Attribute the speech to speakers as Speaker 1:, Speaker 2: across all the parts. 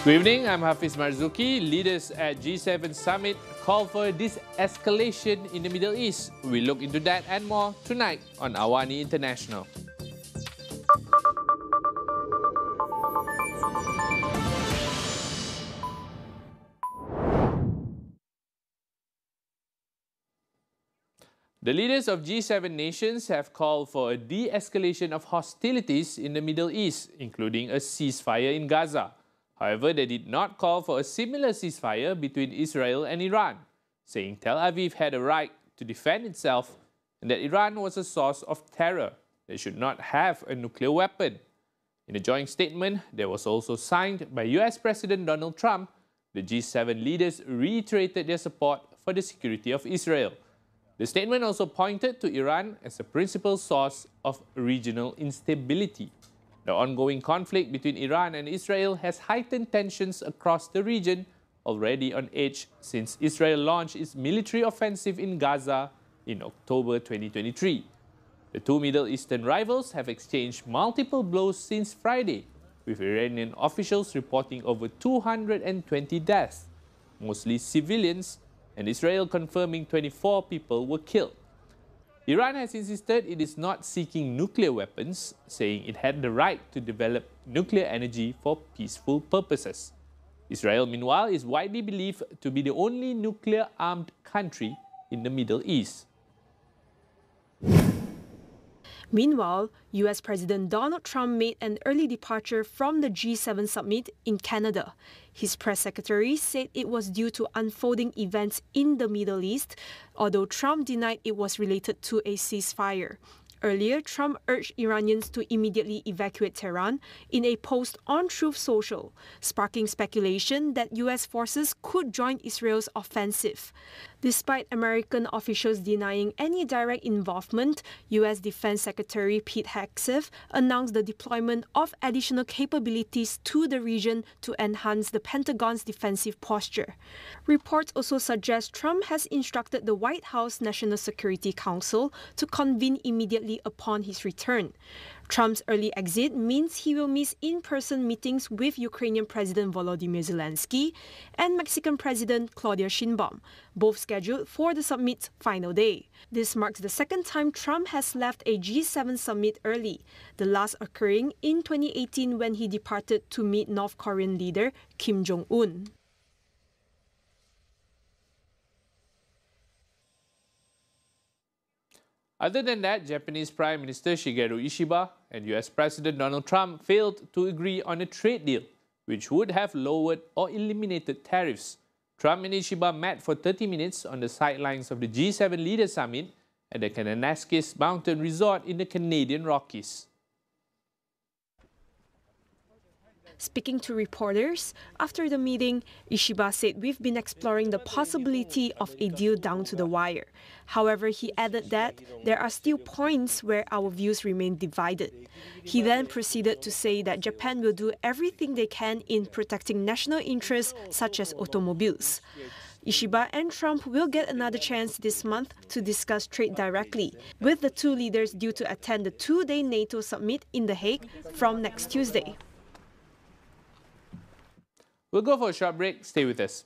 Speaker 1: Good evening, I'm Hafiz Marzukhi. Leaders at G7 Summit call for a de-escalation in the Middle East. We look into that and more tonight on AWANI International. The leaders of G7 nations have called for a de-escalation of hostilities in the Middle East, including a ceasefire in Gaza. However, they did not call for a similar ceasefire between Israel and Iran, saying Tel Aviv had a right to defend itself and that Iran was a source of terror that should not have a nuclear weapon. In a joint statement that was also signed by US President Donald Trump, the G7 leaders reiterated their support for the security of Israel. The statement also pointed to Iran as a principal source of regional instability. The ongoing conflict between Iran and Israel has heightened tensions across the region, already on edge since Israel launched its military offensive in Gaza in October 2023. The two Middle Eastern rivals have exchanged multiple blows since Friday, with Iranian officials reporting over 220 deaths, mostly civilians, and Israel confirming 24 people were killed. Iran has insisted it is not seeking nuclear weapons, saying it had the right to develop nuclear energy for peaceful purposes. Israel, meanwhile, is widely believed to be the only nuclear-armed country in the Middle East.
Speaker 2: Meanwhile, US President Donald Trump made an early departure from the G7 summit in Canada. His press secretary said it was due to unfolding events in the Middle East, although Trump denied it was related to a ceasefire. Earlier, Trump urged Iranians to immediately evacuate Tehran in a post on Truth Social, sparking speculation that US forces could join Israel's offensive. Despite American officials denying any direct involvement, US Defense Secretary Pete Hegseth announced the deployment of additional capabilities to the region to enhance the Pentagon's defensive posture. Reports also suggest Trump has instructed the White House National Security Council to convene immediately upon his return. Trump's early exit means he will miss in-person meetings with Ukrainian President Volodymyr Zelensky and Mexican President Claudia Sheinbaum, both scheduled for the summit's final day. This marks the second time Trump has left a G7 summit early, the last occurring in 2018 when he departed to meet North Korean leader Kim Jong-un.
Speaker 1: Other than that, Japanese Prime Minister Shigeru Ishiba and US President Donald Trump failed to agree on a trade deal, which would have lowered or eliminated tariffs. Trump and Ishiba met for 30 minutes on the sidelines of the G7 Leaders Summit at the Kananaskis Mountain Resort in the Canadian Rockies.
Speaker 2: Speaking to reporters, after the meeting, Ishiba said we've been exploring the possibility of a deal down to the wire. However, he added that there are still points where our views remain divided. He then proceeded to say that Japan will do everything they can in protecting national interests such as automobiles. Ishiba and Trump will get another chance this month to discuss trade directly, with the two leaders due to attend the two-day NATO summit in The Hague from next Tuesday.
Speaker 1: We'll go for a short break. Stay with us.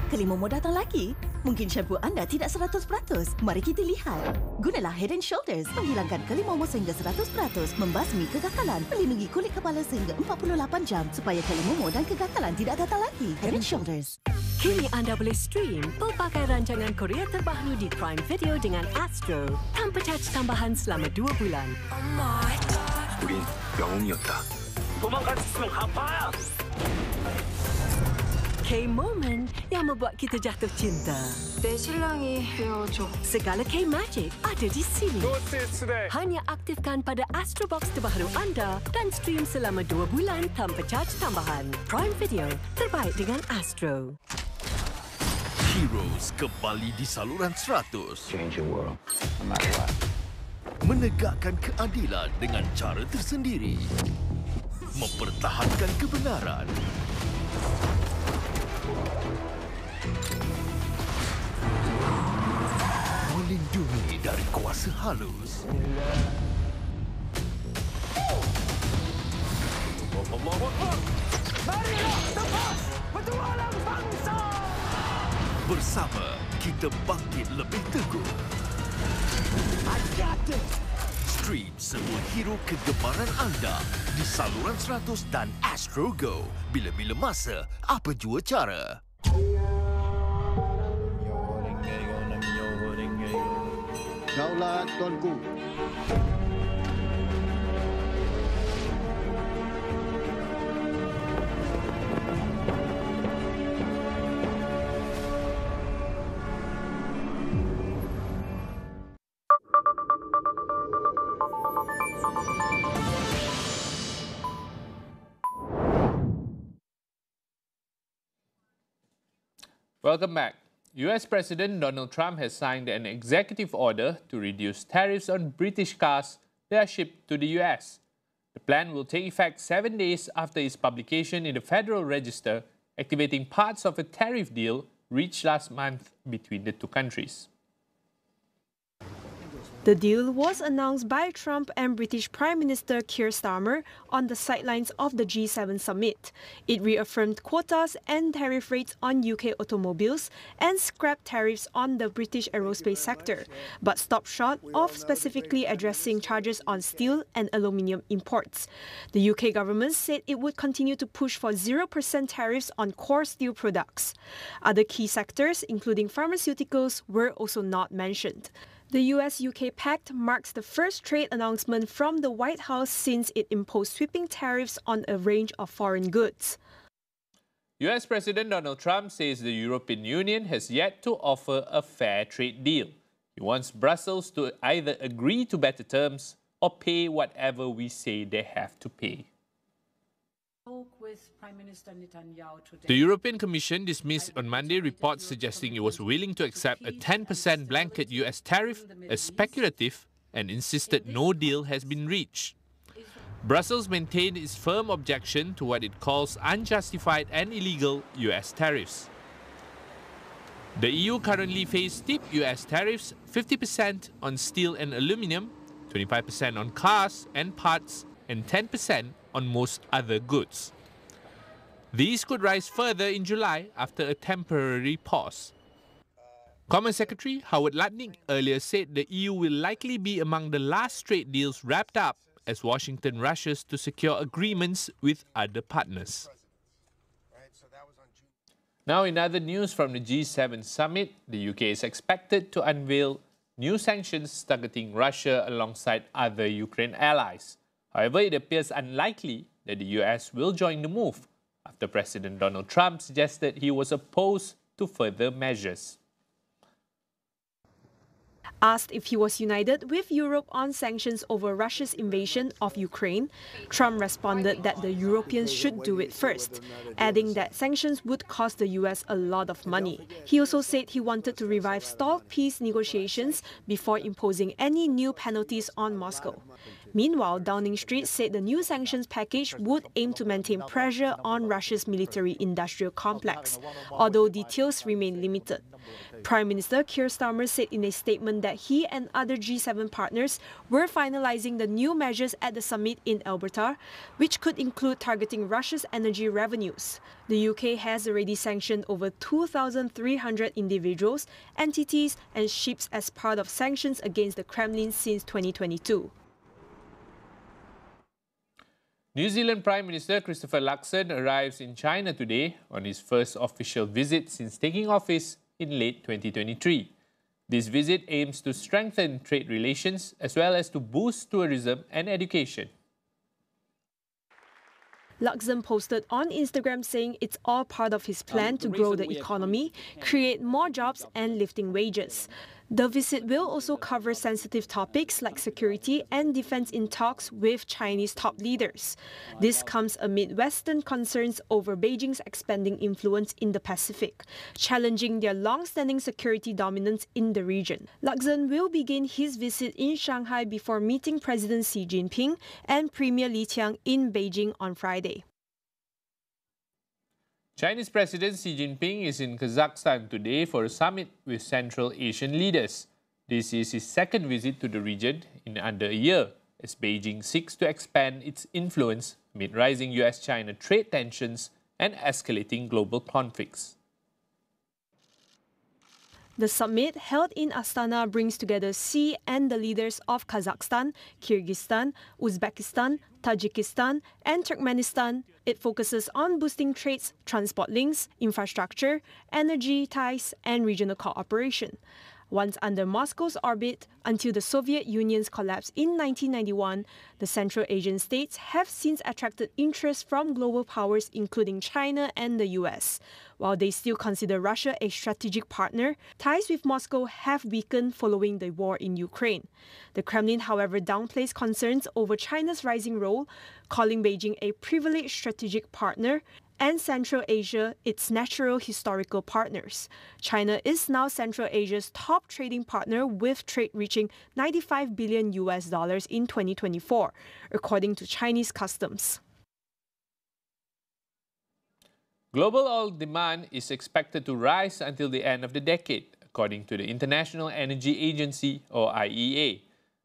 Speaker 3: Kelimomo datang lagi? Mungkin shampoo anda tidak 100%. Mari kita lihat. Gunalah Head & Shoulders menghilangkan kelimomo sehingga 100%, membasmi kegagalan, melindungi kulit kepala sehingga 48 jam supaya kelimomo dan kegagalan tidak datang lagi. Head & Shoulders.
Speaker 4: Kini anda boleh stream pelbagai rancangan Korea terbaru di Prime Video dengan Astro tanpa charge tambahan selama 2 bulan.
Speaker 5: Oh my God.
Speaker 6: 우린 영웅이었다.
Speaker 5: 도망갈 수 있으면 갚아.
Speaker 4: K-moment yang membuat kita jatuh cinta.
Speaker 7: 내 신랑이 되어줘.
Speaker 4: Segala K-magic ada di sini. Hanya aktifkan pada Astro Box terbaru anda dan stream selama 2 bulan tanpa charge tambahan. Prime Video, terbaik dengan Astro.
Speaker 8: Heroes kembali di saluran 100.
Speaker 6: Change the world, no matter what.
Speaker 8: Menegakkan keadilan dengan cara tersendiri. Mempertahankan kebenaran. rasa halus.
Speaker 5: Marilah tepas petualang bangsa.
Speaker 8: Bersama kita bangkit lebih teguh.
Speaker 5: I got this.
Speaker 8: Stream semua hero kegemaran anda di saluran 100 dan Astro Go. Bila-bila masa, apa jua cara.
Speaker 9: Daulat Tuanku.
Speaker 1: Welcome back. US President Donald Trump has signed an executive order to reduce tariffs on British cars that are shipped to the US. The plan will take effect 7 days after its publication in the Federal Register, activating parts of a tariff deal reached last month between the two countries.
Speaker 2: The deal was announced by Trump and British Prime Minister Keir Starmer on the sidelines of the G7 summit. It reaffirmed quotas and tariff rates on UK automobiles and scrapped tariffs on the British aerospace sector, but stopped short of specifically addressing charges on steel and aluminium imports. The UK government said it would continue to push for 0% tariffs on core steel products. Other key sectors, including pharmaceuticals, were also not mentioned. The US-UK pact marks the first trade announcement from the White House since it imposed sweeping tariffs on a range of foreign goods.
Speaker 1: US President Donald Trump says the European Union has yet to offer a fair trade deal. He wants Brussels to either agree to better terms or pay whatever we say they have to pay. The European Commission dismissed on Monday reports suggesting it was willing to accept a 10% blanket US tariff as speculative and insisted no deal has been reached. Brussels maintained its firm objection to what it calls unjustified and illegal US tariffs. The EU currently faces steep US tariffs, 50% on steel and aluminium, 25% on cars and parts, and 10% on most other goods. These could rise further in July after a temporary pause. Commerce Secretary Howard Lutnick earlier said the EU will likely be among the last trade deals wrapped up as Washington rushes to secure agreements with other partners. Now, in other news from the G7 summit, the UK is expected to unveil new sanctions targeting Russia alongside other Ukraine allies. However, it appears unlikely that the US will join the move after President Donald Trump suggested he was opposed to further measures.
Speaker 2: Asked if he was united with Europe on sanctions over Russia's invasion of Ukraine, Trump responded that the Europeans should do it first, adding that sanctions would cost the US a lot of money. He also said he wanted to revive stalled peace negotiations before imposing any new penalties on Moscow. Meanwhile, Downing Street said the new sanctions package would aim to maintain pressure on Russia's military-industrial complex, although details remain limited. Prime Minister Keir Starmer said in a statement that he and other G7 partners were finalizing the new measures at the summit in Alberta, which could include targeting Russia's energy revenues. The UK has already sanctioned over 2,300 individuals, entities and ships as part of sanctions against the Kremlin since 2022.
Speaker 1: New Zealand Prime Minister Christopher Luxon arrives in China today on his first official visit since taking office in late 2023. This visit aims to strengthen trade relations as well as to boost tourism and education.
Speaker 2: Luxon posted on Instagram saying it's all part of his plan to grow the economy, create more jobs and lifting wages. The visit will also cover sensitive topics like security and defense in talks with Chinese top leaders. This comes amid Western concerns over Beijing's expanding influence in the Pacific, challenging their long-standing security dominance in the region. Luxon will begin his visit in Shanghai before meeting President Xi Jinping and Premier Li Qiang in Beijing on Friday.
Speaker 1: Chinese President Xi Jinping is in Kazakhstan today for a summit with Central Asian leaders. This is his second visit to the region in under a year, as Beijing seeks to expand its influence amid rising US-China trade tensions and escalating global conflicts.
Speaker 2: The summit held in Astana brings together Xi and the leaders of Kazakhstan, Kyrgyzstan, Uzbekistan, Tajikistan, and Turkmenistan. It focuses on boosting trades, transport links, infrastructure, energy ties, and regional cooperation. Once under Moscow's orbit until the Soviet Union's collapse in 1991, the Central Asian states have since attracted interest from global powers including China and the US. While they still consider Russia a strategic partner, ties with Moscow have weakened following the war in Ukraine. The Kremlin, however, downplays concerns over China's rising role, calling Beijing a privileged strategic partner and Central Asia its natural historical partners. China is now Central Asia's top trading partner, with trade reaching $95 billion in 2024, according to Chinese customs.
Speaker 1: Global oil demand is expected to rise until the end of the decade, according to the International Energy Agency, or IEA.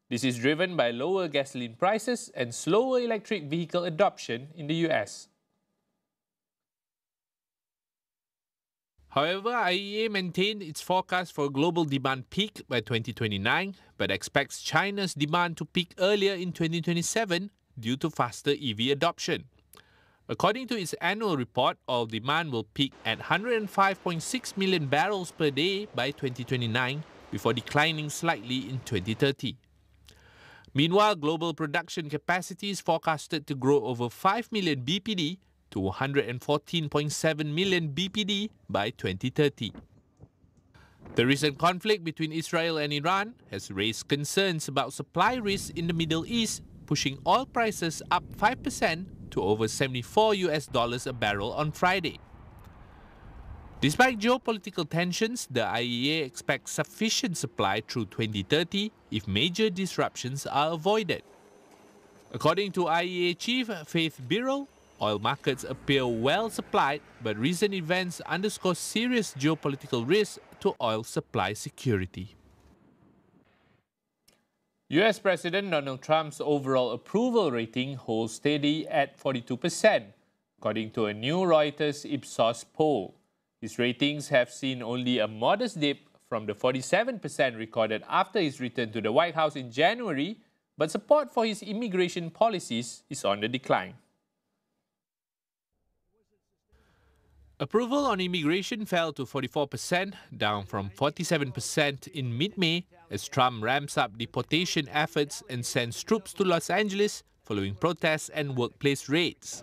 Speaker 1: This is driven by lower gasoline prices and slower electric vehicle adoption in the US. However, IEA maintained its forecast for a global demand peak by 2029, but expects China's demand to peak earlier in 2027 due to faster EV adoption. According to its annual report, oil demand will peak at 105.6 million barrels per day by 2029, before declining slightly in 2030. Meanwhile, global production capacity is forecasted to grow over 5 million BPD to 114.7 million BPD by 2030. The recent conflict between Israel and Iran has raised concerns about supply risks in the Middle East, pushing oil prices up 5% to over $74 a barrel on Friday. Despite geopolitical tensions, the IEA expects sufficient supply through 2030 if major disruptions are avoided. According to IEA Chief Faith Birol, oil markets appear well supplied, but recent events underscore serious geopolitical risks to oil supply security. US President Donald Trump's overall approval rating holds steady at 42%, according to a new Reuters Ipsos poll. His ratings have seen only a modest dip from the 47% recorded after his return to the White House in January, but support for his immigration policies is on the decline. Approval on immigration fell to 44%, down from 47% in mid-May, as Trump ramps up deportation efforts and sends troops to Los Angeles following protests and workplace raids.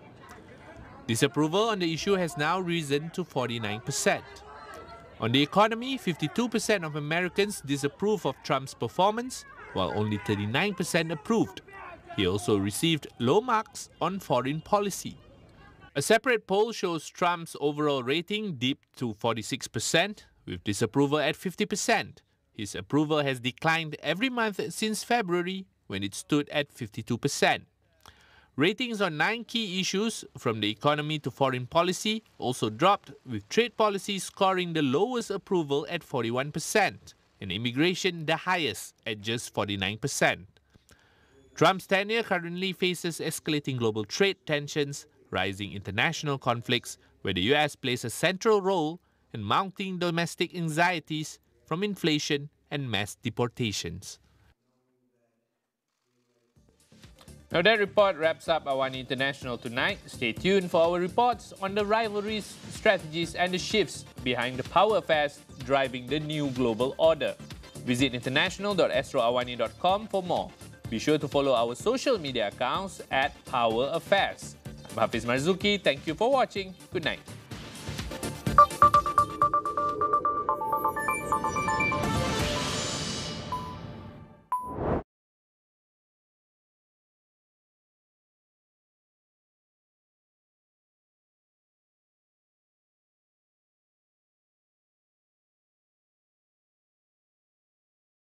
Speaker 1: Disapproval on the issue has now risen to 49%. On the economy, 52% of Americans disapprove of Trump's performance, while only 39% approved. He also received low marks on foreign policy. A separate poll shows Trump's overall rating dipped to 46%, with disapproval at 50%. His approval has declined every month since February, when it stood at 52%. Ratings on 9 key issues, from the economy to foreign policy, also dropped, with trade policy scoring the lowest approval at 41%, and immigration the highest at just 49%. Trump's tenure currently faces escalating global trade tensions, rising international conflicts, where the US plays a central role, and mounting domestic anxieties from inflation and mass deportations. Now that report wraps up AWANI International tonight. Stay tuned for our reports on the rivalries, strategies, and the shifts behind the power affairs driving the new global order. Visit international.astroawani.com for more. Be sure to follow our social media accounts at Power Affairs. I'm Hafiz Marzukhi. Thank you for watching. Good night.